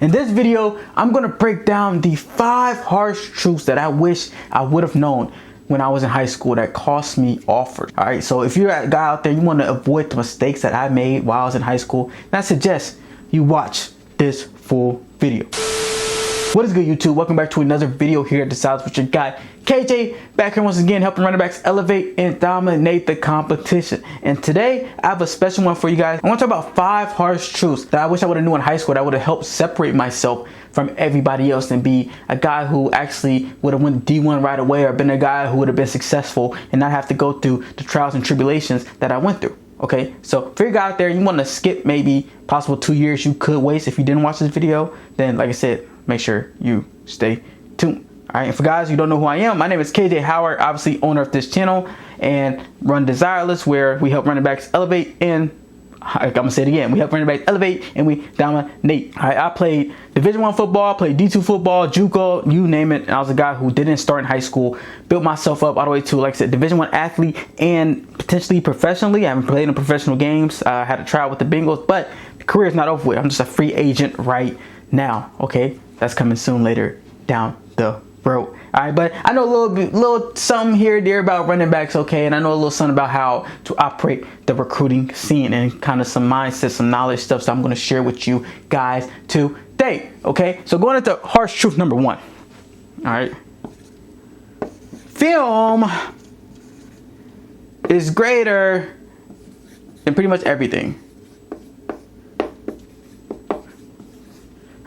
In this video, I'm gonna break down the 5 harsh truths that I wish I would have known when I was in high school that cost me offers. All right, so if you're a guy out there, you wanna avoid the mistakes that I made while I was in high school, then I suggest you watch this full video. What is good, YouTube? Welcome back to another video here at desireLess with your guy KJ, back here once again helping running backs elevate and dominate the competition. And today I have a special one for you guys. I want to talk about 5 harsh truths that I wish I would have knew in high school that would have helped separate myself from everybody else and be a guy who actually would have went D1 right away, or been a guy who would have been successful and not have to go through the trials and tribulations that I went through. Okay, so if you're a guy out there, you want to skip maybe possible 2 years you could waste if you didn't watch this video, then like I said, make sure you stay tuned. All right, and for guys who don't know who I am, my name is KJ Howard, obviously owner of this channel, and run desireLess, where we help running backs elevate and I'm gonna say it again, we help running backs elevate and we dominate. All right, I played Division I football, played D2 football, JUCO, you name it. And I was a guy who didn't start in high school, built myself up all the way to, like I said, Division I athlete and potentially professionally. I haven't played in professional games. I had a trial with the Bengals, but the career is not over with. I'm just a free agent right now. Okay, that's coming soon later down the road. All right, but I know a little something here and there about running backs, okay, and I know a little something about how to operate the recruiting scene and kind of some mindset, some knowledge stuff. So I'm going to share with you guys today. Okay, so going into harsh truth number 1. All right, film is greater than pretty much everything.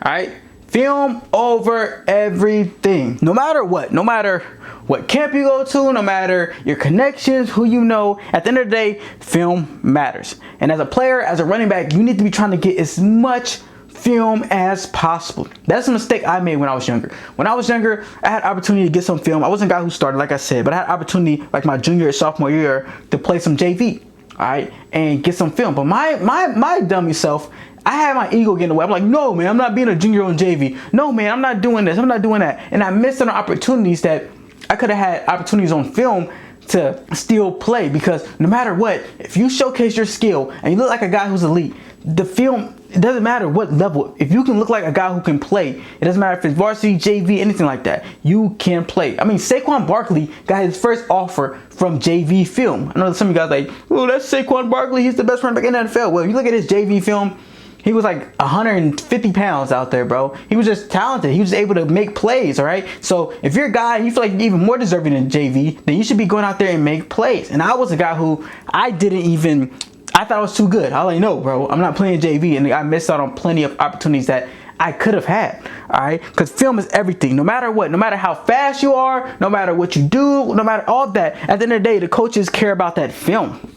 All right, film over everything. No matter what camp you go to, no matter your connections, who you know, at the end of the day, film matters. And as a player, as a running back, you need to be trying to get as much film as possible. That's a mistake I made when I was younger. When I was younger, I had opportunity to get some film. I wasn't a guy who started, like I said, but I had opportunity like my junior or sophomore year to play some JV, all right, and get some film. But my dummy self, I had my ego getting away. I'm like, no, man, I'm not being a junior on JV. No, man, I'm not doing this. I'm not doing that. And I missed on opportunities that I could have had opportunities on film to still play, because no matter what, if you showcase your skill and you look like a guy who's elite, the film, it doesn't matter what level. If you can look like a guy who can play, it doesn't matter if it's varsity, JV, anything like that, you can play. I mean, Saquon Barkley got his first offer from JV film. I know some of you guys are like, oh, that's Saquon Barkley, he's the best running back in the NFL. Well, if you look at his JV film, he was like 150 pounds out there, bro. He was just talented. He was able to make plays, all right? So if you're a guy and you feel like you're even more deserving than JV, then you should be going out there and make plays. And I was a guy who I thought I was too good. I was like, no, bro, I'm not playing JV. And I missed out on plenty of opportunities that I could have had, all right? Because film is everything. No matter what, no matter how fast you are, no matter what you do, no matter all that, at the end of the day, the coaches care about that film.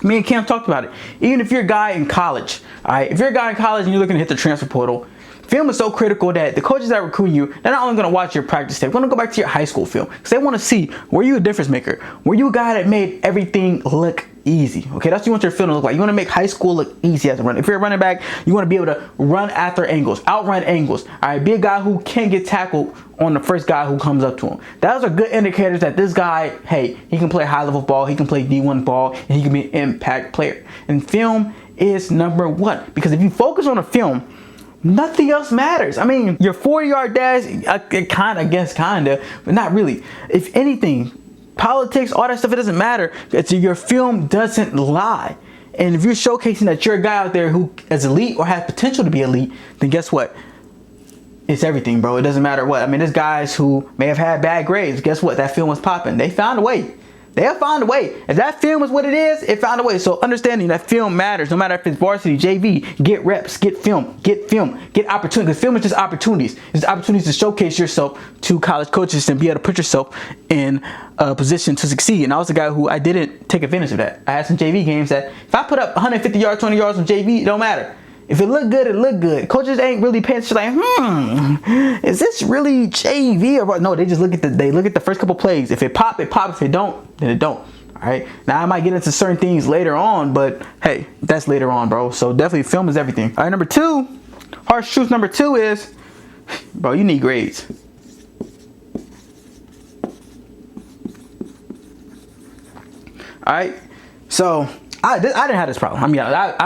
Me and Cam talked about it. Even if you're a guy in college, all right, if you're a guy in college and you're looking to hit the transfer portal, film is so critical that the coaches that recruit you, they're not only going to watch your practice tape, they're going to go back to your high school film, because they want to see, were you a difference maker? Were you a guy that made everything look easy? Okay, that's what you want your film to look like. You want to make high school look easy as a runner. If you're a running back, you want to be able to run after angles, outrun angles. All right, be a guy who can get tackled on the first guy who comes up to him. Those are good indicators that this guy, hey, he can play high level ball, he can play D1 ball, and he can be an impact player. And film is number 1, because if you focus on a film, nothing else matters. I mean, your 40-yard dash, kinda, but not really. If anything, politics, all that stuff, it doesn't matter. Your film doesn't lie. And if you're showcasing that you're a guy out there who is elite or has potential to be elite, then guess what? It's everything, bro. It doesn't matter what. I mean, there's guys who may have had bad grades. Guess what? That film was popping. They found a way. They'll find a way. If that film is what it is, it found a way. So understanding that film matters, no matter if it's varsity, JV, get reps, get film, get opportunity. Because film is just opportunities. It's opportunities to showcase yourself to college coaches and be able to put yourself in a position to succeed. And I was a guy who I didn't take advantage of that. I had some JV games that if I put up 150 yards, 20 yards on JV, it don't matter. If it looked good, it looked good. Coaches ain't really paying attention, like, is this really JV or what? No, they just look at the first couple plays. If it pop, it pop. If it don't, then it don't. All right. Now I might get into certain things later on, but hey, that's later on, bro. So definitely film is everything. All right, number 2, harsh truth number 2 is, bro, you need grades. All right. So I didn't have this problem. I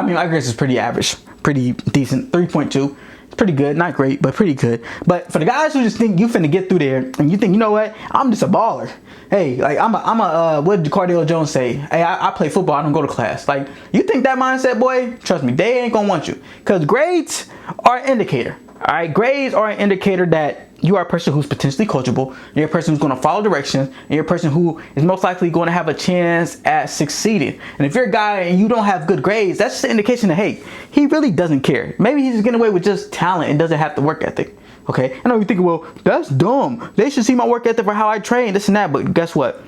mean, my grades is pretty average, pretty decent, 3.2. pretty good. Not great, but pretty good. But for the guys who just think you finna get through there and you think, you know what, I'm just a baller. Hey, like I'm a what did Cardale Jones say? Hey, I play football, I don't go to class. Like, you think that mindset, boy, trust me, they ain't gonna want you. Because grades are an indicator. All right, grades are an indicator that you are a person who's potentially coachable, you're a person who's going to follow directions, and you're a person who is most likely going to have a chance at succeeding. And if you're a guy and you don't have good grades, that's just an indication that, hey, he really doesn't care. Maybe he's just getting away with just talent and doesn't have the work ethic. Okay, I know you think, well, that's dumb. They should see my work ethic for how I train, this and that. But guess what?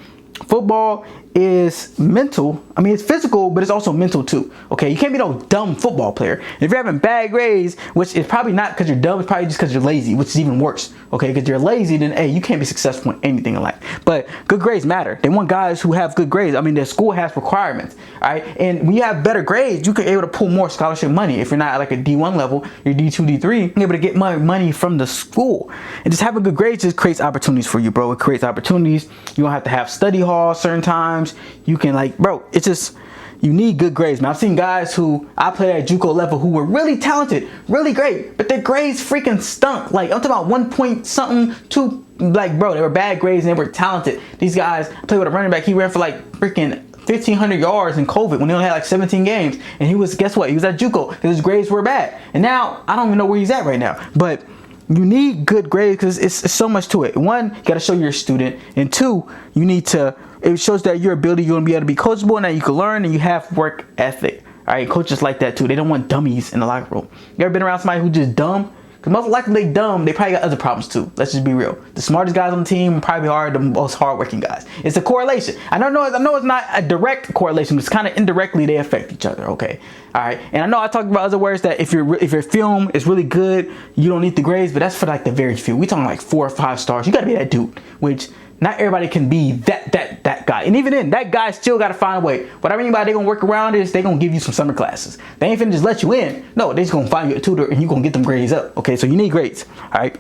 Football is mental. I mean, it's physical, but it's also mental too. Okay, you can't be no dumb football player. And if you're having bad grades, which is probably not because you're dumb, it's probably just because you're lazy, which is even worse. Okay, because you're lazy, then hey, you can't be successful in anything in life. But good grades matter. They want guys who have good grades. I mean, their school has requirements. All right, and when you have better grades, you can be able to pull more scholarship money. If you're not at like a D1 level, you're D2, D3, you're able to get money from the school. And just having good grades just creates opportunities for you, bro. It creates opportunities. You don't have to have study hall certain times. You can, like, bro, it's just, you need good grades, man. I've seen guys who I played at JUCO level who were really talented, really great, but their grades freaking stunk. Like, I'm talking about 1 point something, 2, like, bro, they were bad grades and they were talented. These guys, I played with a running back, he ran for like freaking 1,500 yards in COVID when he only had like 17 games. And he was, guess what? He was at JUCO because his grades were bad. And now, I don't even know where he's at right now. But you need good grades because it's so much to it. One, you got to show you're a student. And two, you need to, it shows that your ability, you're going to be able to be coachable and that you can learn and you have work ethic. All right, coaches like that too. They don't want dummies in the locker room. You ever been around somebody who just dumb? Because most likely they dumb, they probably got other problems too. Let's just be real. The smartest guys on the team probably are the most hardworking guys. It's a correlation. I know it's not a direct correlation, but it's kind of indirectly they affect each other, okay? All right, and I know I talked about other words that if your film is really good, you don't need the grades, but that's for like the very few. We talking like 4 or 5 stars. You gotta be that dude, which not everybody can be that guy. And even then, that guy still gotta find a way. What I mean by they gonna work around is they gonna give you some summer classes. They ain't finna just let you in. No, they just gonna find you a tutor and you gonna get them grades up. Okay, so you need grades, all right?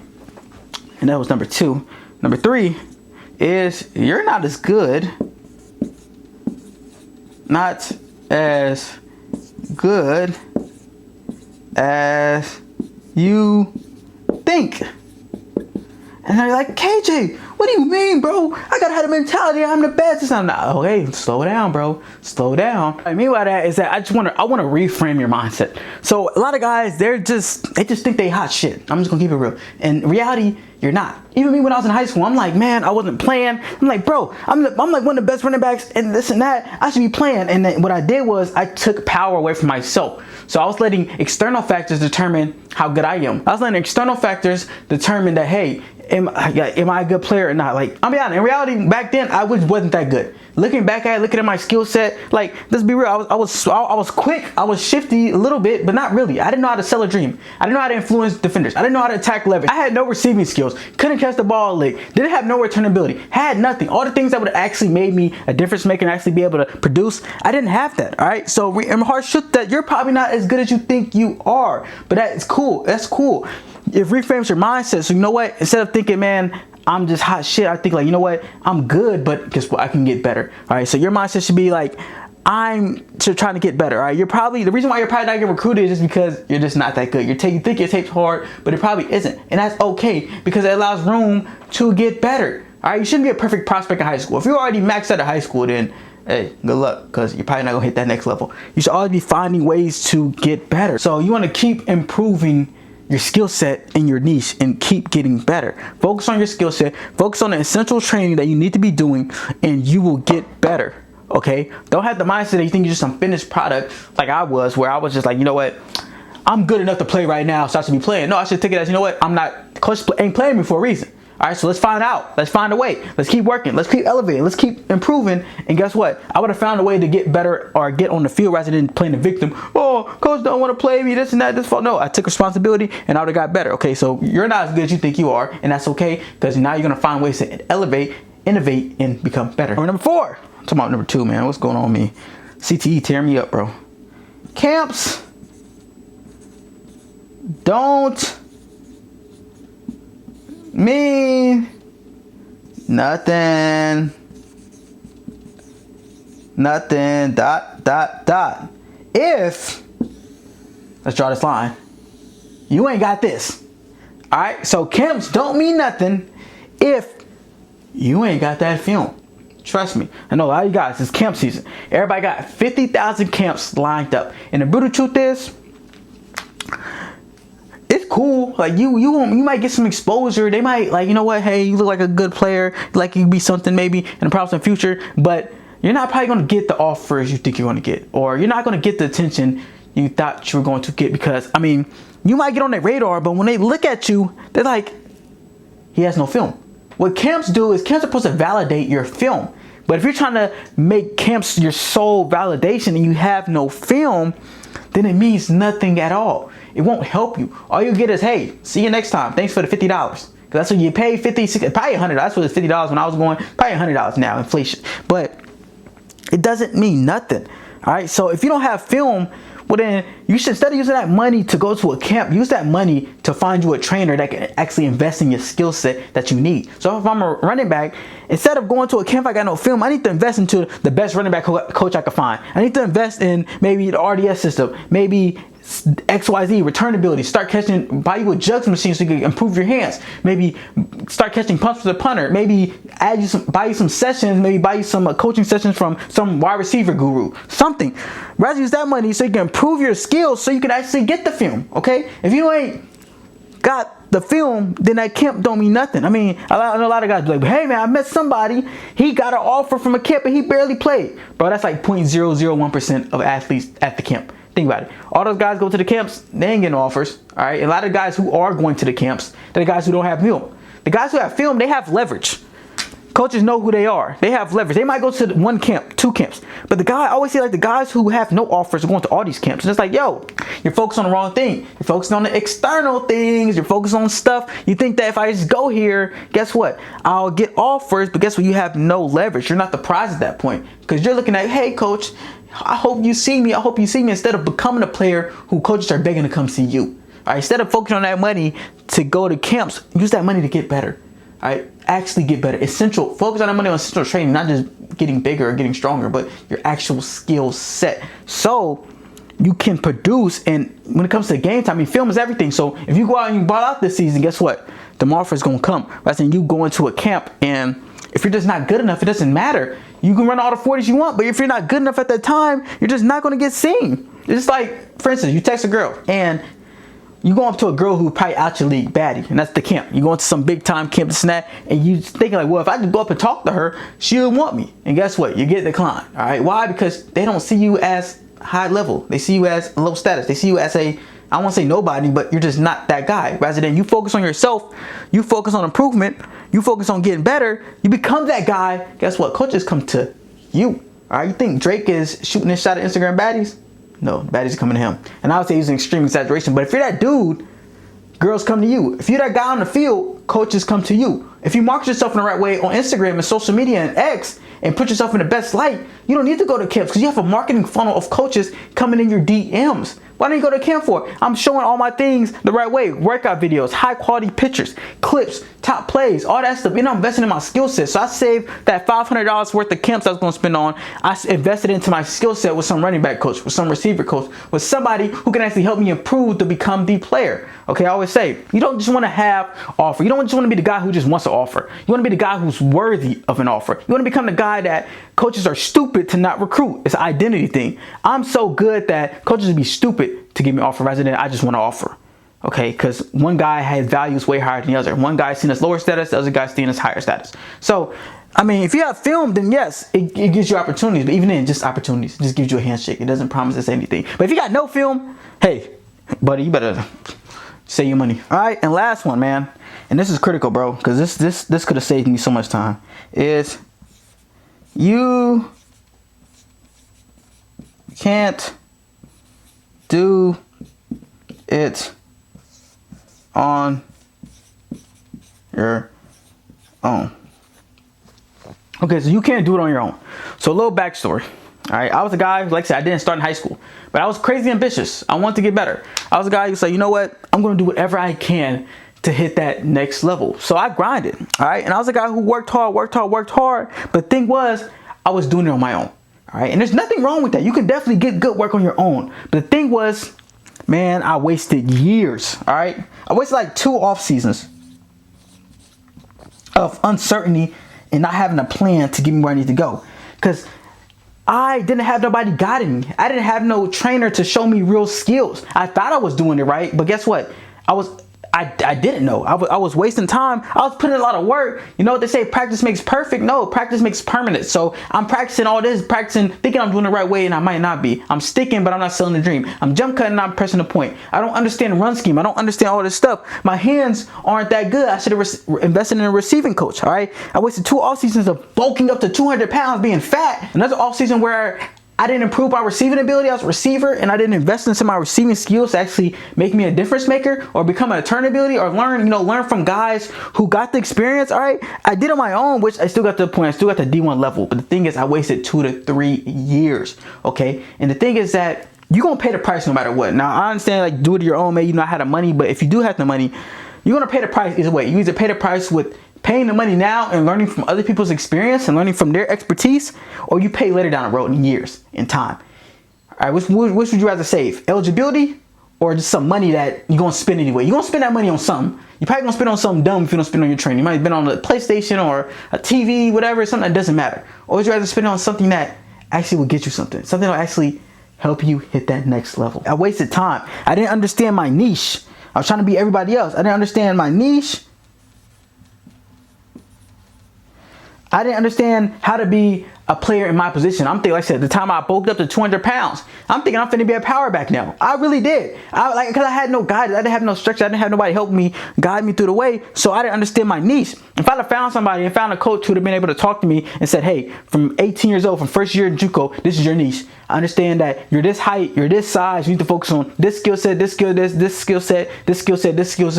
And that was number 2. Number 3 is you're not as good, not as good as you think. And they're like, KJ, what do you mean, bro? I gotta have the mentality I'm the best. I'm not. Okay, slow down, bro. Slow down. What I mean by that is that I want to reframe your mindset. So a lot of guys, they just think they hot shit. I'm just gonna keep it real. In reality, you're not. Even me when I was in high school, I'm like, man, I wasn't playing. I'm like, bro, I'm like one of the best running backs and this and that. I should be playing. And then what I did was I took power away from myself. So I was letting external factors determine how good I am. I was letting external factors determine that, hey, am I a good player or not? Like, I'll be honest, in reality, back then, I wasn't that good. Looking back at it, looking at my skill set, like, let's be real, I was quick, I was shifty a little bit, but not really. I didn't know how to sell a dream. I didn't know how to influence defenders. I didn't know how to attack leverage. I had no receiving skills. Couldn't catch the ball late. Didn't have no return ability. Had nothing. All the things that would have actually made me a difference maker and actually be able to produce, I didn't have that, all right? So, in my heart shook that you're probably not as good as you think you are, but that's cool. That's cool. It reframes your mindset. So you know what? Instead of thinking, man, I'm just hot shit, I think like, you know what? I'm good, but guess what? I can get better. All right. So your mindset should be like, I'm trying to get better. All right. The reason why you're probably not getting recruited is just because you're just not that good. You think your tape's hard, but it probably isn't. And that's okay because it allows room to get better. All right. You shouldn't be a perfect prospect in high school. If you're already maxed out of high school, then hey, good luck because you're probably not gonna hit that next level. You should always be finding ways to get better. So you want to keep improving your skill set in your niche and keep getting better. Focus on your skill set, focus on the essential training that you need to be doing, and you will get better. Okay, don't have the mindset that you think you're just some finished product like I was, where I was just like, you know what, I'm good enough to play right now, so I should be playing. No, I should take it as, you know what, I'm not, coach ain't playing me for a reason. All right, so let's find out. Let's find a way. Let's keep working. Let's keep elevating. Let's keep improving. And guess what? I would have found a way to get better or get on the field rather than playing the victim. Oh, coach don't want to play me, this and that, this fault. No, I took responsibility and I would have got better. Okay, so you're not as good as you think you are, and that's okay because now you're going to find ways to elevate, innovate, and become better. Or number 4. I'm talking about number 2, man. What's going on with me? CTE tearing me up, bro. Camps don't mean nothing, dot. If, let's draw this line, you ain't got this. All right, so camps don't mean nothing if you ain't got that film. Trust me. I know a lot of you guys, it's camp season. Everybody got 50,000 camps lined up. And the brutal truth is, it's cool. Like you might get some exposure. They might, like, you know what, hey, you look like a good player, like you could be something maybe in the probably future, but you're not probably going to get the offers you think you're going to get, or you're not going to get the attention you thought you were going to get, because I mean, you might get on their radar, but when they look at you, they're like, he has no film. What camps do is camps are supposed to validate your film. But if you're trying to make camps your sole validation and you have no film, then it means nothing at all. It won't help you. All you get is, hey, see you next time. Thanks for the $50. Because that's what you pay, 50, 60, probably $100. That's what it's $50 when I was going, probably $100 now, inflation. But it doesn't mean nothing. All right, so if you don't have film, well then you should, instead of using that money to go to a camp, use that money to find you a trainer that can actually invest in your skill set that you need. So if I'm a running back, instead of going to a camp I got no film, I need to invest into the best running back coach I can find. I need to invest in maybe the RDS system, maybe XYZ, returnability, start catching, buy you a jugs machine so you can improve your hands, maybe start catching punts for the punter, maybe buy you some sessions, maybe buy you some coaching sessions from some wide receiver guru, something. Rather use that money so you can improve your skills so you can actually get the film, okay? If you ain't got the film, then that camp don't mean nothing. I mean, I know a lot of guys be like, hey man, I met somebody, he got an offer from a camp and he barely played. Bro, that's like 0.001% of athletes at the camp. Think about it. All those guys go to the camps, they ain't getting offers. All right. A lot of guys who are going to the camps, they're the guys who don't have film. The guys who have film, they have leverage. Coaches know who they are. They have leverage. They might go to one camp, 2 camps. But I always see like the guys who have no offers are going to all these camps. And it's like, yo, you're focused on the wrong thing. You're focusing on the external things. You're focused on stuff. You think that if I just go here, guess what? I'll get offers. But guess what? You have no leverage. You're not the prize at that point. Because you're looking at, hey, coach, I hope you see me. I hope you see me, instead of becoming a player who coaches are begging to come see you. All right. Instead of focusing on that money to go to camps, use that money to get better. All right. Actually get better. Essential. Focus on that money on essential training, not just getting bigger or getting stronger, but your actual skill set. So you can produce. And when it comes to game time, I mean, film is everything. So if you go out and you ball out this season, guess what? The offer is going to come. Rather than you go into a camp, and if you're just not good enough, it doesn't matter. You can run all the 40s you want, but if you're not good enough at that time, you're just not going to get seen. It's just like, for instance, you text a girl and you go up to a girl who probably out your league baddie, and that's the camp. You go into some big time camp, this and that, and you thinking like, well, if I just go up and talk to her, she'll want me. And guess what? You get declined. All right. Why? Because they don't see you as high level. They see you as low status. They see you as a, I won't say nobody, but you're just not that guy. Rather than you focus on yourself, you focus on improvement, you focus on getting better, you become that guy. Guess what? Coaches come to you. All right. You think Drake is shooting his shot at Instagram baddies? No, baddies are coming to him. And I would say using extreme exaggeration, but if you're that dude, girls come to you. If you're that guy on the field, coaches come to you. If you market yourself in the right way on Instagram and social media and X and put yourself in the best light, you don't need to go to camps because you have a marketing funnel of coaches coming in your DMs. Why don't you go to camp for? I'm showing all my things the right way. Workout videos, high quality pictures, clips, top plays, all that stuff. I'm investing in my skill set. So I saved that $500 worth of camps I was going to spend on. I invested into my skill set with some running back coach, with some receiver coach, with somebody who can actually help me improve to become the player. Okay, I always say, you don't just want to have offer. You don't just want to be the guy who just wants to offer. You want to be the guy who's worthy of an offer. You want to become the guy that coaches are stupid to not recruit. It's an identity thing. I'm so good that coaches would be stupid to give me an offer rather than I just want to offer. Okay, because one guy has values way higher than the other. One guy's seen as lower status, the other guy's seen as higher status. So, I mean, if you have film, then yes, it gives you opportunities. But even then, just opportunities. It just gives you a handshake. It doesn't promise us anything. But if you got no film, hey, buddy, you better save your money. All right, and last one, man. And this is critical, bro, because this could have saved me so much time. Is you can't do it on your own. Okay, so you can't do it on your own. So a little backstory. All right, I was a guy, like I said, I didn't start in high school, but I was crazy ambitious. I wanted to get better. I was a guy who said, you know what? I'm going to do whatever I can to hit that next level. So I grinded. All right, and I was a guy who worked hard. But the thing was, I was doing it on my own. All right, and there's nothing wrong with that. You can definitely get good work on your own. But the thing was, man, I wasted years, all right? I wasted like 2 off seasons of uncertainty and not having a plan to get me where I need to go. Because I didn't have nobody guiding me. I didn't have no trainer to show me real skills. I thought I was doing it right, but guess what? I didn't know. I was wasting time. I was putting in a lot of work. You know what they say, practice makes perfect? No, practice makes permanent. So I'm practicing all this, thinking I'm doing the right way, and I might not be. I'm sticking, but I'm not selling the dream. I'm jump cutting, I'm pressing the point. I don't understand run scheme. I don't understand all this stuff. My hands aren't that good. I should have invested in a receiving coach, all right? I wasted 2 off seasons of bulking up to 200 pounds, being fat. Another off season where I didn't improve my receiving ability. I was a receiver, and I didn't invest into my receiving skills to actually make me a difference maker or become an turn ability or learn from guys who got the experience. All right, I did it on my own, which I still got to the point. I still got the D1 level, but the thing is, I wasted 2 to 3 years. Okay, and the thing is that you're gonna pay the price no matter what. Now I understand, like, do it your own, maybe you not have the money, but if you do have the money, you're gonna pay the price either way. You either pay the price with paying the money now and learning from other people's experience and learning from their expertise, or you pay later down the road in years, in time. All right, which would you rather save? Eligibility or just some money that you're gonna spend anyway? You're gonna spend that money on something. You're probably gonna spend on something dumb if you don't spend on your training. You might have been on a PlayStation or a TV, whatever, something that doesn't matter. Or would you rather spend on something that actually will get you something that will actually help you hit that next level? I wasted time. I didn't understand my niche. I was trying to be everybody else. I didn't understand my niche. I didn't understand how to be a player in my position. I'm thinking, like I said, the time I bulked up to 200 pounds, I'm thinking I'm finna be a power back now. I really did. Because I had no guidance. I didn't have no structure. I didn't have nobody help me, guide me through the way. So I didn't understand my niche. If I'd have found somebody and found a coach who would have been able to talk to me and said, hey, from 18 years old, from first year in JUCO, this is your niche. I understand that you're this height, you're this size. You need to focus on this skill set, this skill set, this skill set, this skill set, this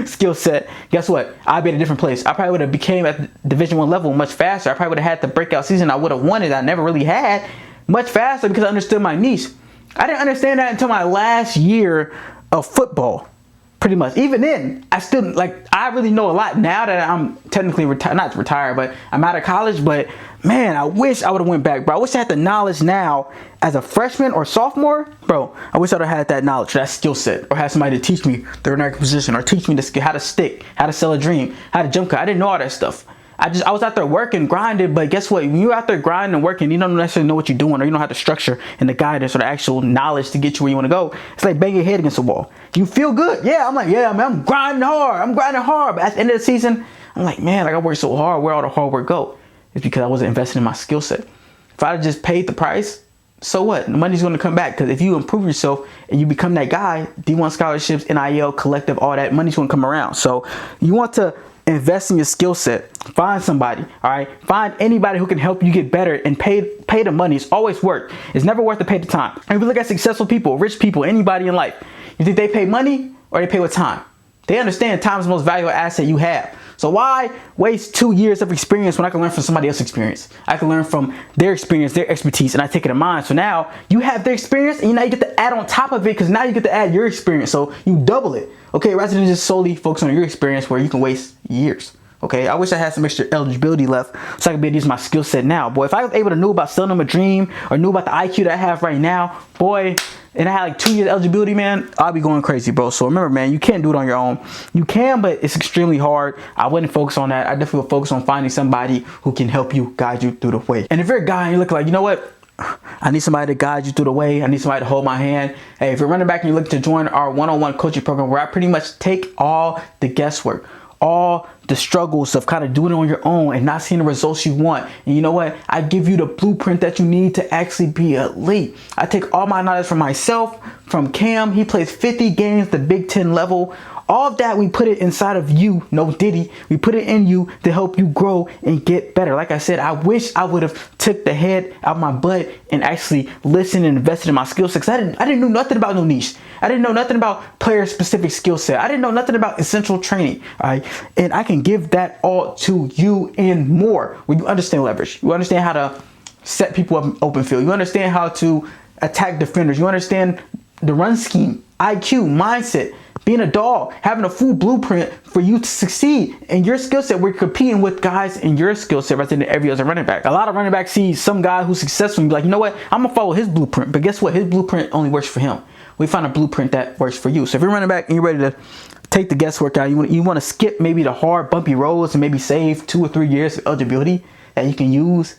skill set. Guess what? I'd be at a different place. I probably would have became at the Division 1 level much faster. I probably would have had the breakout season I would have wanted. I never really had much faster because I understood my niche. I didn't understand that until my last year of football. Pretty much. Even then, I really know a lot now that I'm technically not retired, but I'm out of college. But man, I wish I would have went back, bro. I wish I had the knowledge now as a freshman or sophomore, bro. I wish I would have had that knowledge, that skill set, or had somebody to teach me the running position, or teach me the skill, how to stick, how to sell a dream, how to jump cut. I didn't know all that stuff. I was out there working, grinding, but guess what? When you're out there grinding and working, you don't necessarily know what you're doing, or you don't have the structure and the guidance or the actual knowledge to get you where you want to go. It's like banging your head against the wall. You feel good. Yeah, I'm like, yeah, man, I'm grinding hard. But at the end of the season, I'm like, man, I worked so hard. Where'd all the hard work go? It's because I wasn't investing in my skill set. If I had just paid the price, so what? The money's going to come back, because if you improve yourself and you become that guy, D1 scholarships, NIL, collective, all that, money's going to come around. So you want to invest in your skill set. Find somebody, all right? Find anybody who can help you get better, and pay the money. It's always worth. It's never worth to pay the time. And if you look at successful people, rich people, anybody in life, you think they pay money or they pay with time? They understand time is the most valuable asset you have. So why waste 2 years of experience when I can learn from somebody else's experience? I can learn from their experience, their expertise, and I take it in mine. So now you have their experience, and now you get to add on top of it, because now you get to add your experience. So you double it, okay? Rather than just solely focus on your experience where you can waste years. Okay, I wish I had some extra eligibility left so I could be able to use my skill set now. Boy, if I was able to know about selling them a dream, or knew about the IQ that I have right now, boy, and I had like 2 years eligibility, man, I'll be going crazy, bro. So remember, man, you can't do it on your own. You can, but it's extremely hard. I wouldn't focus on that. I definitely would focus on finding somebody who can help you, guide you through the way. And if you're a guy and you look like, you know what? I need somebody to guide you through the way. I need somebody to hold my hand. Hey, if you're running back and you're looking to join our one-on-one coaching program, where I pretty much take all the guesswork, all the struggles of kind of doing it on your own and not seeing the results you want. And you know what? I give you the blueprint that you need to actually be elite. I take all my knowledge from myself, from Cam. He plays 50 games, the Big Ten level. All of that, we put it inside of you, no Diddy. We put it in you to help you grow and get better. Like I said, I wish I would have took the head out my butt and actually listened and invested in my skill set. I didn't know nothing about no niche. I didn't know nothing about player specific skill set. I didn't know nothing about essential training. All right, and I can give that all to you and more. When you understand leverage, you understand how to set people up in open field. You understand how to attack defenders. You understand the run scheme, IQ, mindset. Being a dog, having a full blueprint for you to succeed in your skill set. We're competing with guys in your skill set rather than every other running back. A lot of running backs see some guy who's successful and be like, you know what? I'm going to follow his blueprint. But guess what? His blueprint only works for him. we find a blueprint that works for you. So if you're running back and you're ready to take the guesswork out, you want to skip maybe the hard, bumpy roads and maybe save 2 or 3 years of eligibility that you can use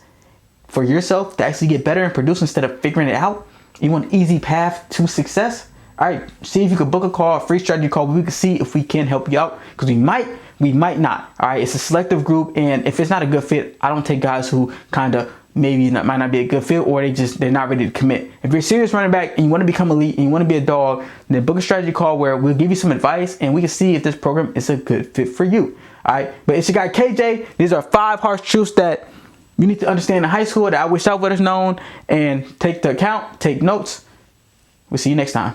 for yourself to actually get better and produce instead of figuring it out. You want an easy path to success. All right, see if you could book a call, a free strategy call, where we can see if we can help you out, because we might not. All right, it's a selective group, and if it's not a good fit, I don't take guys who kind of maybe might not be a good fit, or they're not ready to commit. If you're a serious running back and you want to become elite and you want to be a dog, then book a strategy call where we'll give you some advice and we can see if this program is a good fit for you. All right, but it's your guy KJ. These are 5 harsh truths that you need to understand in high school that I wish I would have known, and take the account, take notes. We'll see you next time.